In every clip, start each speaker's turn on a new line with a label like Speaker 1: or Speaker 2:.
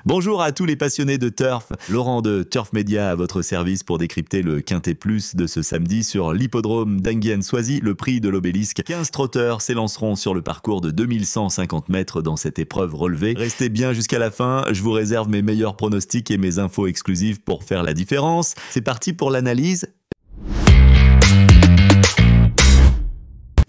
Speaker 1: Bonjour à tous les passionnés de turf. Laurent de Turf Media à votre service pour décrypter le Quintet Plus de ce samedi sur l'hippodrome d'Enghien-Soisy, le prix de l'Obélisque. 15 trotteurs s'élanceront sur le parcours de 2150 mètres dans cette épreuve relevée. Restez bien jusqu'à la fin, je vous réserve mes meilleurs pronostics et mes infos exclusives pour faire la différence. C'est parti pour l'analyse.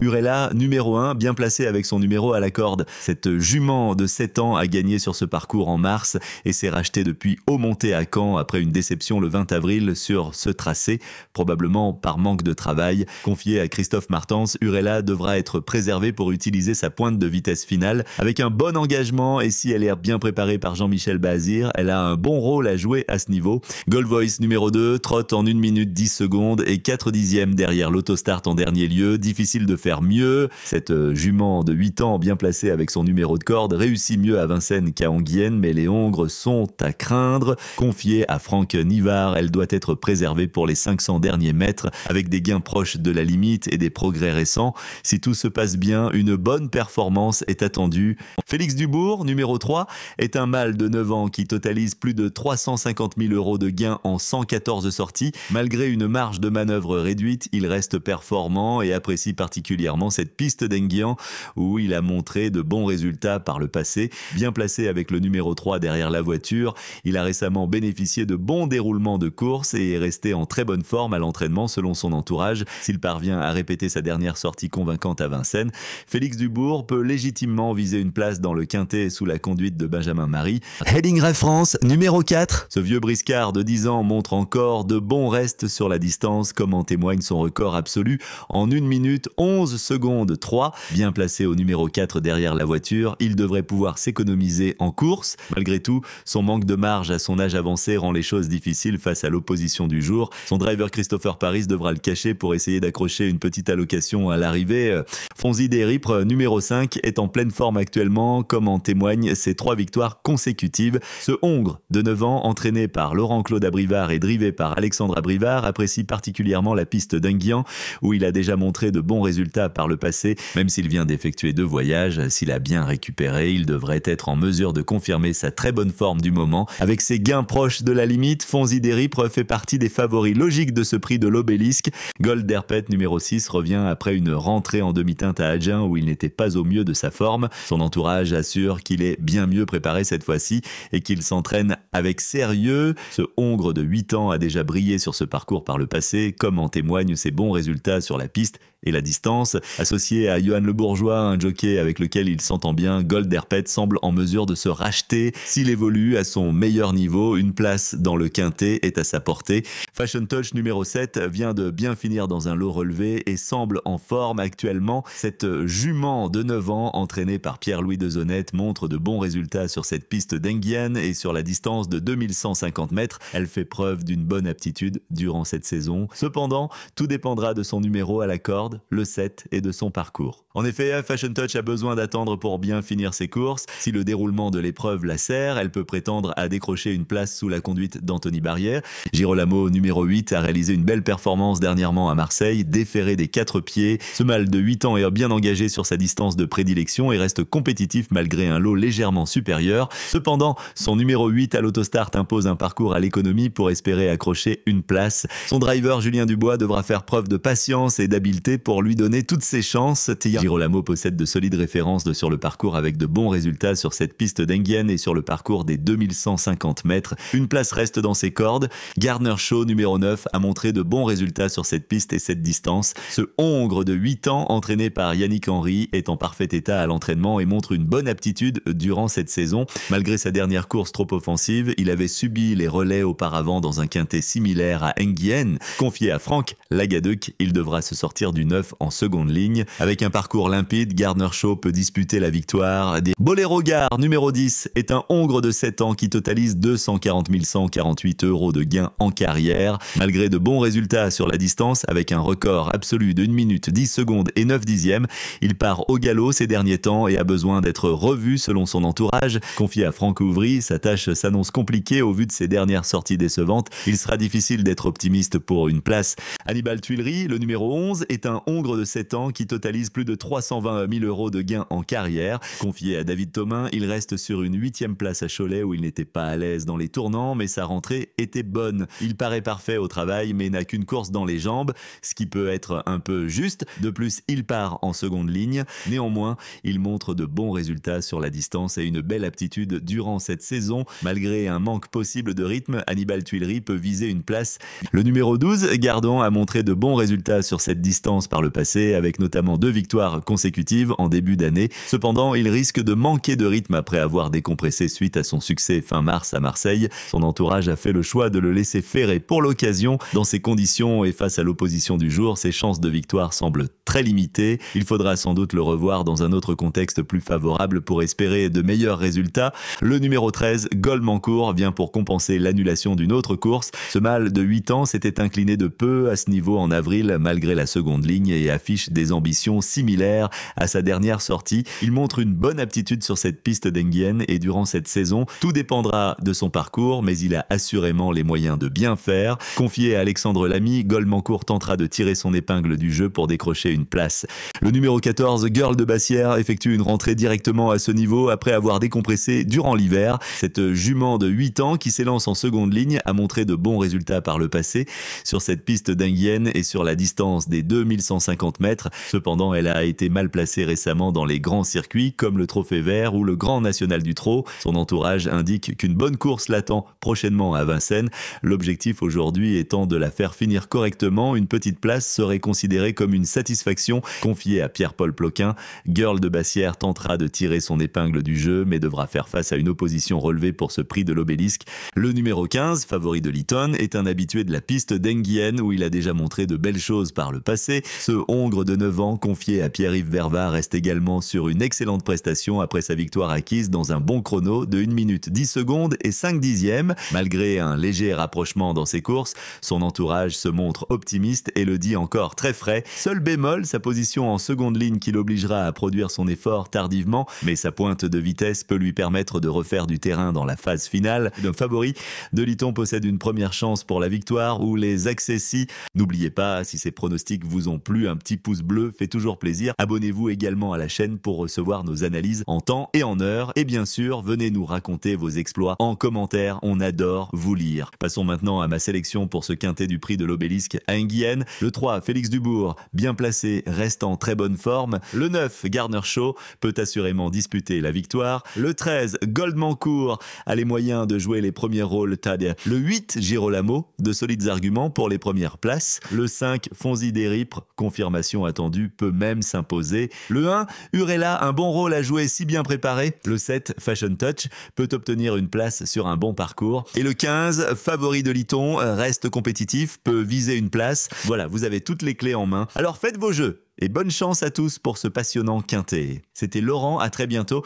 Speaker 1: Urella, numéro 1, bien placé avec son numéro à la corde. Cette jument de 7 ans a gagné sur ce parcours en mars et s'est rachetée depuis Haut-Monté à Caen après une déception le 20 avril sur ce tracé, probablement par manque de travail. Confiée à Christophe Martens, Urella devra être préservée pour utiliser sa pointe de vitesse finale. Avec un bon engagement et si elle est bien préparée par Jean-Michel Bazir, elle a un bon rôle à jouer à ce niveau. Gold Voice numéro 2 trotte en 1 minute 10 secondes et 4 dixièmes derrière l'Autostart en dernier lieu. Difficile de faire mieux. Cette jument de 8 ans bien placée avec son numéro de corde réussit mieux à Vincennes qu'à Enghien, mais les hongres sont à craindre. Confiée à Franck Nivard, elle doit être préservée pour les 500 derniers mètres avec des gains proches de la limite et des progrès récents. Si tout se passe bien, une bonne performance est attendue. Félix Dubourg, numéro 3, est un mâle de 9 ans qui totalise plus de 350 000 € de gains en 114 sorties. Malgré une marge de manœuvre réduite, il reste performant et apprécie particulièrement cette piste d'Enghien où il a montré de bons résultats par le passé. Bien placé avec le numéro 3 derrière la voiture, il a récemment bénéficié de bons déroulements de course et est resté en très bonne forme à l'entraînement selon son entourage. S'il parvient à répéter sa dernière sortie convaincante à Vincennes, Félix Dubourg peut légitimement viser une place dans le quintet sous la conduite de Benjamin Marie. Heading Référence numéro 4. Ce vieux briscard de 10 ans montre encore de bons restes sur la distance, comme en témoigne son record absolu en 1 minute 11 secondes 3. Bien placé au numéro 4 derrière la voiture, il devrait pouvoir s'économiser en course. Malgré tout, son manque de marge à son âge avancé rend les choses difficiles face à l'opposition du jour. Son driver Christopher Paris devra le cacher pour essayer d'accrocher une petite allocation à l'arrivée. Fonzi des Ripres, numéro 5, est en pleine forme actuellement, comme en témoignent ses 3 victoires consécutives. Ce Hongre de 9 ans, entraîné par Laurent-Claude Abrivard et drivé par Alexandre Abrivard, apprécie particulièrement la piste d'Enghien, où il a déjà montré de bons résultats par le passé. Même s'il vient d'effectuer 2 voyages, s'il a bien récupéré, il devrait être en mesure de confirmer sa très bonne forme du moment. Avec ses gains proches de la limite, Fonzi des Ripres fait partie des favoris logiques de ce prix de l'Obélisque. Gold Derpet numéro 6 revient après une rentrée en demi-teinte à Agen où il n'était pas au mieux de sa forme. Son entourage assure qu'il est bien mieux préparé cette fois-ci et qu'il s'entraîne avec sérieux. Ce Hongre de 8 ans a déjà brillé sur ce parcours par le passé, comme en témoignent ses bons résultats sur la piste et la distance. Associé à Johan Le Bourgeois, un jockey avec lequel il s'entend bien, Gold Derpet semble en mesure de se racheter. S'il évolue à son meilleur niveau, une place dans le quintet est à sa portée. Fashion Touch numéro 7 vient de bien finir dans un lot relevé et semble en forme actuellement. Cette jument de 9 ans, entraînée par Pierre-Louis Dezonnette, montre de bons résultats sur cette piste d'Enghien et sur la distance de 2150 mètres. Elle fait preuve d'une bonne aptitude durant cette saison. Cependant, tout dépendra de son numéro à la corde, le 7, et de son parcours. En effet, Fashion Touch a besoin d'attendre pour bien finir ses courses. Si le déroulement de l'épreuve la sert, elle peut prétendre à décrocher une place sous la conduite d'Anthony Barrière. Girolamo, numéro 8, a réalisé une belle performance dernièrement à Marseille, déféré des 4 pieds. Ce mâle de 8 ans est bien engagé sur sa distance de prédilection et reste compétitif malgré un lot légèrement supérieur. Cependant, son numéro 8 à l'Autostart impose un parcours à l'économie pour espérer accrocher une place. Son driver Julien Dubois devra faire preuve de patience et d'habileté pour lui donner toutes ses chances. Girolamo possède de solides références sur le parcours avec de bons résultats sur cette piste d'Enghien et sur le parcours des 2150 mètres. Une place reste dans ses cordes. Gardner Shaw, numéro 9, a montré de bons résultats sur cette piste et cette distance. Ce Hongre de 8 ans, entraîné par Yannick Henry, est en parfait état à l'entraînement et montre une bonne aptitude durant cette saison. Malgré sa dernière course trop offensive, il avait subi les relais auparavant dans un quintet similaire à Enghien. Confié à Franck Lagaduc, il devra se sortir du 9 en seconde ligne. Avec un parcours limpide, Gardner Shaw peut disputer la victoire. Boléro Gare, numéro 10, est un Hongre de 7 ans qui totalise 240 148 € de gains en carrière. Malgré de bons résultats sur la distance, avec un record absolu de 1 minute 10 secondes et 9 dixièmes, il part au galop ces derniers temps et a besoin d'être revu selon son entourage. Confié à Franck Ouvry, sa tâche s'annonce compliquée au vu de ses dernières sorties décevantes. Il sera difficile d'être optimiste pour une place. Hannibal Tuileries, le numéro 11, est un Hongre de 7 7 ans qui totalise plus de 320 000 € de gains en carrière. Confié à David Thomin, il reste sur une 8e place à Cholet où il n'était pas à l'aise dans les tournants, mais sa rentrée était bonne. Il paraît parfait au travail, mais n'a qu'une course dans les jambes, ce qui peut être un peu juste. De plus, il part en seconde ligne. Néanmoins, il montre de bons résultats sur la distance et une belle aptitude durant cette saison. Malgré un manque possible de rythme, Hannibal Tuileries peut viser une place. Le numéro 12, Gardon, a montré de bons résultats sur cette distance par le passé, avec notamment 2 victoires consécutives en début d'année. Cependant, il risque de manquer de rythme après avoir décompressé suite à son succès fin mars à Marseille. Son entourage a fait le choix de le laisser ferrer pour l'occasion. Dans ces conditions et face à l'opposition du jour, ses chances de victoire semblent très limitées. Il faudra sans doute le revoir dans un autre contexte plus favorable pour espérer de meilleurs résultats. Le numéro 13, Goldmancourt, vient pour compenser l'annulation d'une autre course. Ce mâle de 8 ans s'était incliné de peu à ce niveau en avril malgré la seconde ligne et affiche des ambitions similaires à sa dernière sortie. Il montre une bonne aptitude sur cette piste d'Enghien et durant cette saison, tout dépendra de son parcours, mais il a assurément les moyens de bien faire. Confié à Alexandre Lamy, Goldmancourt tentera de tirer son épingle du jeu pour décrocher une place. Le numéro 14, Girl de Bassière, effectue une rentrée directement à ce niveau après avoir décompressé durant l'hiver. Cette jument de 8 ans qui s'élance en seconde ligne a montré de bons résultats par le passé sur cette piste d'Enghien et sur la distance des 2150 mètres. Cependant, elle a été mal placée récemment dans les grands circuits comme le Trophée Vert ou le Grand National du Trot. Son entourage indique qu'une bonne course l'attend prochainement à Vincennes. L'objectif aujourd'hui étant de la faire finir correctement, une petite place serait considérée comme une satisfaction. Confiée à Pierre-Paul Ploquin, Girl de Bassière tentera de tirer son épingle du jeu mais devra faire face à une opposition relevée pour ce prix de l'Obélisque. Le numéro 15, favori de Lytton, est un habitué de la piste d'Enghien où il a déjà montré de belles choses par le passé. Ce Hongre de 9 ans, confié à Pierre-Yves Vervat, reste également sur une excellente prestation après sa victoire acquise dans un bon chrono de 1 minute 10 secondes et 5 dixièmes. Malgré un léger rapprochement dans ses courses, son entourage se montre optimiste et le dit encore très frais. Seul bémol, sa position en seconde ligne qui l'obligera à produire son effort tardivement, mais sa pointe de vitesse peut lui permettre de refaire du terrain dans la phase finale. Le favori de Lytton possède une première chance pour la victoire ou les accessis. N'oubliez pas, si ces pronostics vous ont plu, un petit pouce bleu fait toujours plaisir. Abonnez-vous également à la chaîne pour recevoir nos analyses en temps et en heure. Et bien sûr, venez nous raconter vos exploits en commentaire, on adore vous lire. Passons maintenant à ma sélection pour ce quintet du prix de l'Obélisque à Enghien. Le 3, Félix Dubourg, bien placé, reste en très bonne forme. Le 9, Garner Shaw, peut assurément disputer la victoire. Le 13, Goldmancourt, a les moyens de jouer les premiers rôles Tadea. Le 8, Girolamo, de solides arguments pour les premières places. Le 5, Fonzi Deripre, confirmation attendue, peut même s'imposer. Le 1, Urella, un bon rôle à jouer si bien préparé. Le 7, Fashion Touch, peut obtenir une place sur un bon parcours. Et le 15, favori de Lytton, reste compétitif, peut viser une place. Voilà, vous avez toutes les clés en main. Alors faites vos jeux et bonne chance à tous pour ce passionnant quintet. C'était Laurent, à très bientôt.